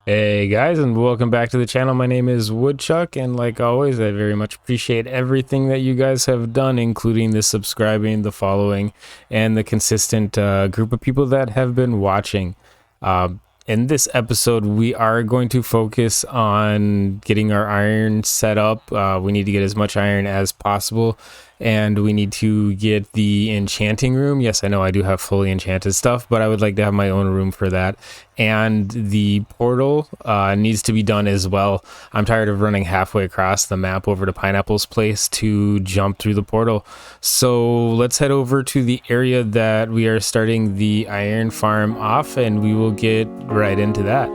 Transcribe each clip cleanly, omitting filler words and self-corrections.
Hey guys, and welcome back to the channel. My name is Woodchuck, and like always, I very much appreciate everything that you guys have done, including the subscribing, the following, and the consistent group of people that have been watching. In this episode, we are going to focus on getting our iron set up. We need to get as much iron as possible, and we need to get the enchanting room. Yes, I know I do have fully enchanted stuff, but I would like to have my own room for that. And the portal needs to be done as well. I'm tired of running halfway across the map over to Pineapple's place to jump through the portal. So let's head over to the area that we are starting the iron farm off, and we will get right into that.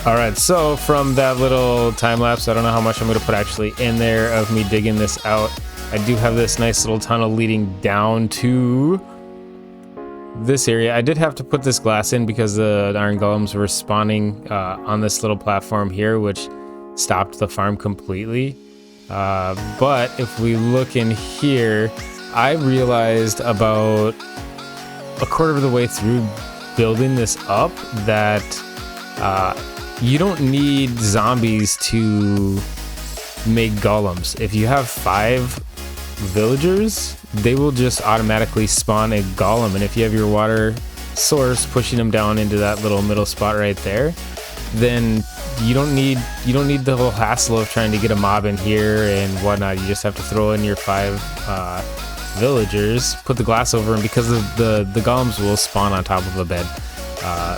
All right, so from that little time lapse, I don't know how much I'm going to put actually in there of me digging this out. I do have this nice little tunnel leading down to this area. I did have to put this glass in because the iron golems were spawning on this little platform here, which stopped the farm completely. But if we look in here, I realized about a quarter of the way through building this up that you don't need zombies to make golems. If you have 5 villagers, they will just automatically spawn a golem, and if you have your water source pushing them down into that little middle spot right there, then you don't need the whole hassle of trying to get a mob in here and whatnot. You just have to throw in your 5 villagers, put the glass over them, because the golems will spawn on top of a bed.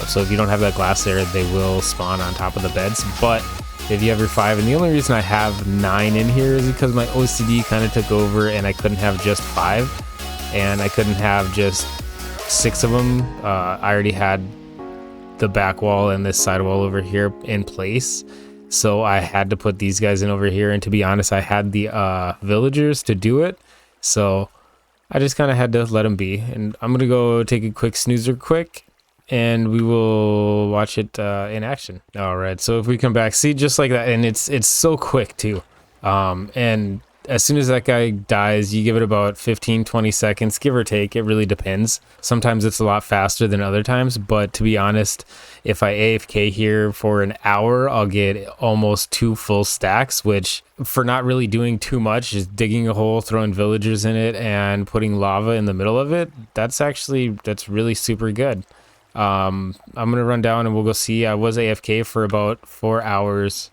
So if you don't have that glass there, they will spawn on top of the beds. But if you have your 5, and the only reason I have 9 in here is because my OCD kind of took over and I couldn't have just 5, and I couldn't have just 6 of them. I already had the back wall and this side wall over here in place, so I had to put these guys in over here. And to be honest, I had the villagers to do it, so I just kind of had to let them be. And I'm gonna go take a quick snoozer quick, and we will watch it in action. All right, so if we come back, see, just like that, and it's so quick too. And as soon as that guy dies, you give it about 15-20 seconds, give or take. It really depends. Sometimes it's a lot faster than other times, but to be honest, if I AFK here for an hour, I'll get almost 2 full stacks, which, for not really doing too much, just digging a hole, throwing villagers in it, and putting lava in the middle of it, that's really super good. I'm gonna run down and we'll go see. I was AFK for about 4 hours,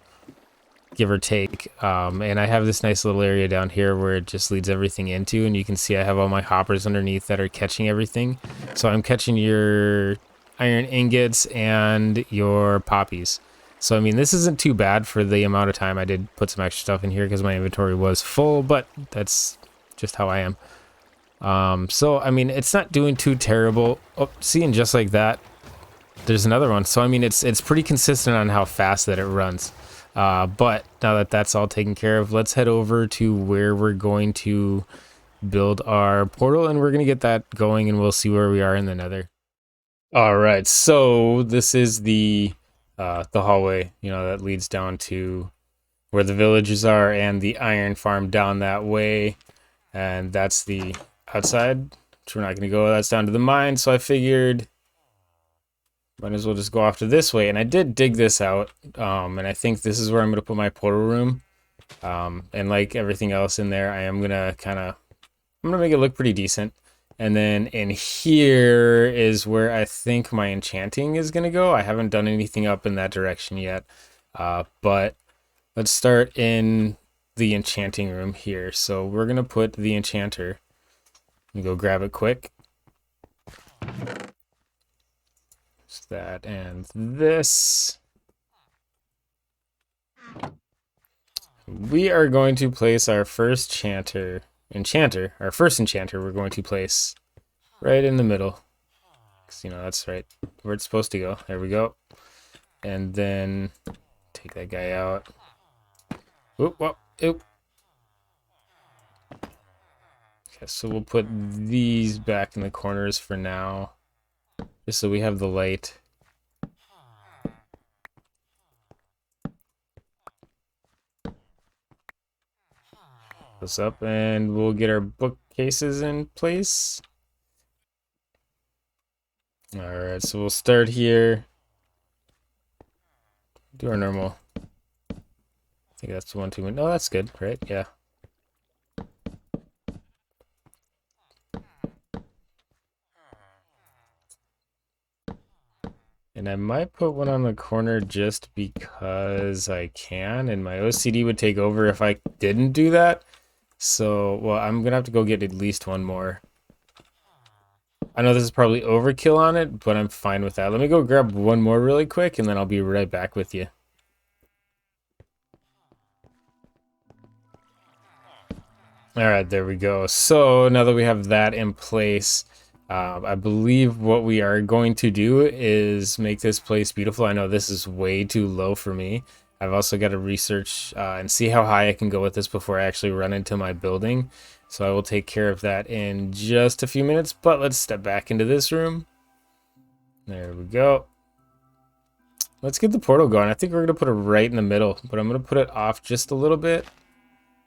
give or take, and I have this nice little area down here where it just leads everything into, and you can see I have all my hoppers underneath that are catching everything. So I'm catching your iron ingots and your poppies. So I mean, this isn't too bad for the amount of time. I did put some extra stuff in here because my inventory was full, but that's just how I am. So I mean, it's not doing too terrible. Oh, seeing just like that, there's another one. So I mean, it's pretty consistent on how fast that it runs. But now that that's all taken care of, let's head over to where we're going to build our portal, and we're gonna get that going, and we'll see where we are in the nether. All right, so this is the hallway, that leads down to where the villages are, and the iron farm down that way, and that's the outside, which we're not going to go. That's down to the mine, so I figured might as well just go off to this way. And I did dig this out, and I think this is where I'm going to put my portal room. And like everything else in there, I'm going to make it look pretty decent. And then in here is where I think my enchanting is going to go. I haven't done anything up in that direction yet, but let's start in the enchanting room here. So we're going to put the enchanter Let me go grab it quick. Just that and this. We are going to place our first enchanter, our first enchanter we're going to place right in the middle. Because, you know, that's right where it's supposed to go. There we go. And then take that guy out. Oop, whoop, oop. Okay, so we'll put these back in the corners for now. Just so we have the light. This up and we'll get our bookcases in place. Alright, so we'll start here. Do our normal. I think that's 1, 2, 1. No, that's good, right? Yeah. And I might put one on the corner just because I can, and my OCD would take over if I didn't do that. So, well, I'm gonna have to go get at least one more. I know this is probably overkill on it, but I'm fine with that. Let me go grab one more really quick, and then I'll be right back with you. Alright, there we go. So, now that we have that in place, I believe what we are going to do is make this place beautiful. I know this is way too low for me. I've also got to research and see how high I can go with this before I actually run into my building. So I will take care of that in just a few minutes, but let's step back into this room. There we go. Let's get the portal going. I think we're going to put it right in the middle, but I'm going to put it off just a little bit.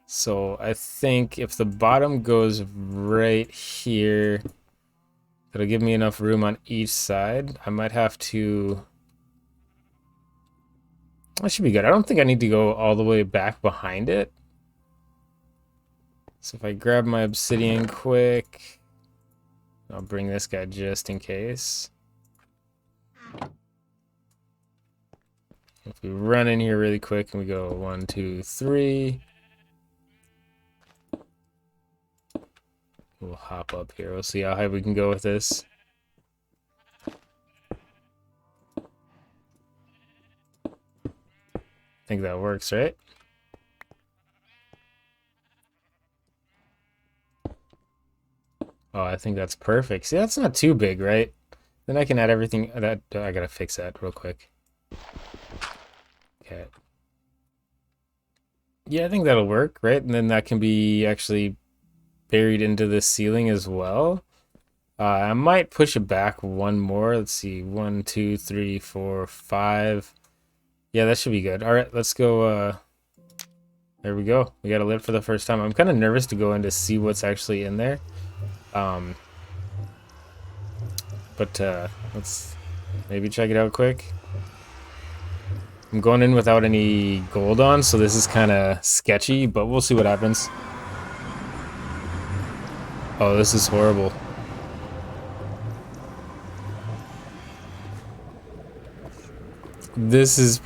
So I think if the bottom goes right here, it'll give me enough room on each side. I might have to... That should be good. I don't think I need to go all the way back behind it. So if I grab my obsidian quick, I'll bring this guy just in case. If we run in here really quick and we go 1, 2, 3. We'll hop up here. We'll see how high we can go with this. I think that works, right? Oh, I think that's perfect. See, that's not too big, right? Then I can add everything that I gotta fix that real quick. Okay. Yeah, I think that'll work, right? And then that can be actually buried into the ceiling as well. I might push it back one more. Let's see, 1, 2, 3, 4, 5. Yeah, that should be good. All right, let's go. There we go. We got a lid for the first time. I'm kind of nervous to go in to see what's actually in there. But let's maybe check it out quick. I'm going in without any gold on, so this is kind of sketchy, but we'll see what happens. Oh, this is horrible. This is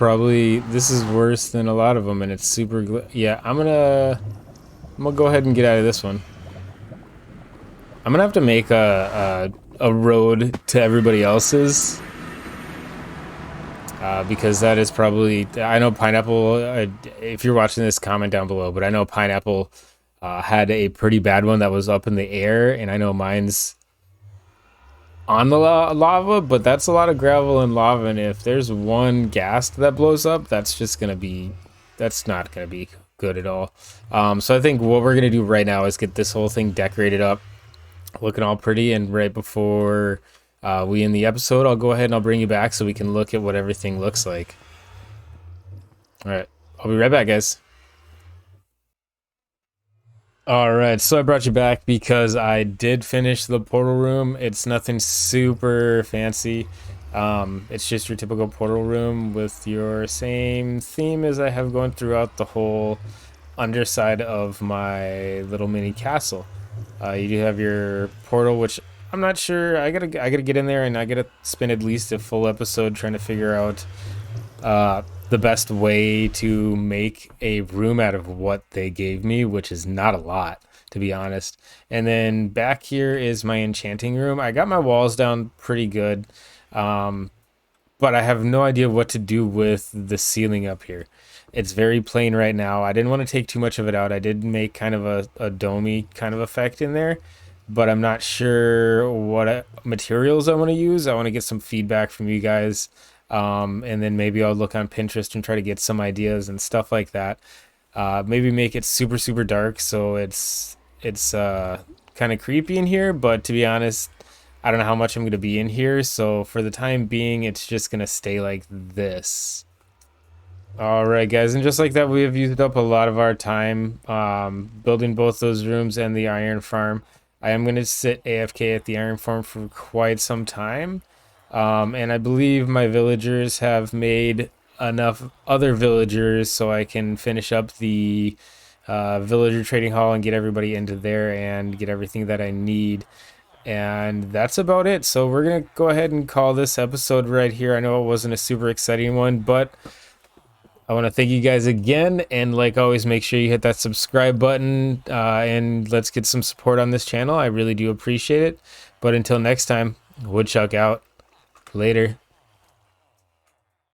worse than a lot of them, and it's super yeah, I'm gonna go ahead and get out of this one. I'm gonna have to make a road to everybody else's because that is probably, I know Pineapple, if you're watching this, comment down below, but I know Pineapple had a pretty bad one that was up in the air, and I know mine's on the lava, but that's a lot of gravel and lava, and if there's one ghast that blows up, that's not gonna be good at all. So I think what we're gonna do right now is get this whole thing decorated up, looking all pretty, and right before we end the episode, I'll go ahead and I'll bring you back so we can look at what everything looks like. All right, I'll be right back, guys. All right, so I brought you back because I did finish the portal room. It's nothing super fancy. It's just your typical portal room with your same theme as I have going throughout the whole underside of my little mini castle. You do have your portal, which I'm not sure. I gotta get in there, and I gotta spend at least a full episode trying to figure out the best way to make a room out of what they gave me, which is not a lot, to be honest. And then back here is my enchanting room. I got my walls down pretty good, but I have no idea what to do with the ceiling up here. It's very plain right now. I didn't want to take too much of it out. I did make kind of a domey kind of effect in there, but I'm not sure what materials I want to use. I want to get some feedback from you guys, and then maybe I'll look on Pinterest and try to get some ideas and stuff like that. Maybe make it super super dark so it's kind of creepy in here. But to be honest, I don't know how much I'm going to be in here, so for the time being, it's just going to stay like this. All right, guys, and just like that, we have used up a lot of our time building both those rooms and the iron farm. I am going to sit AFK at the iron farm for quite some time, and I believe my villagers have made enough other villagers so I can finish up the villager trading hall and get everybody into there and get everything that I need. And that's about it. So we're going to go ahead and call this episode right here. I know it wasn't a super exciting one, but I want to thank you guys again, and like always, make sure you hit that subscribe button, and let's get some support on this channel. I really do appreciate it. But until next time, Woodchuck out. Later.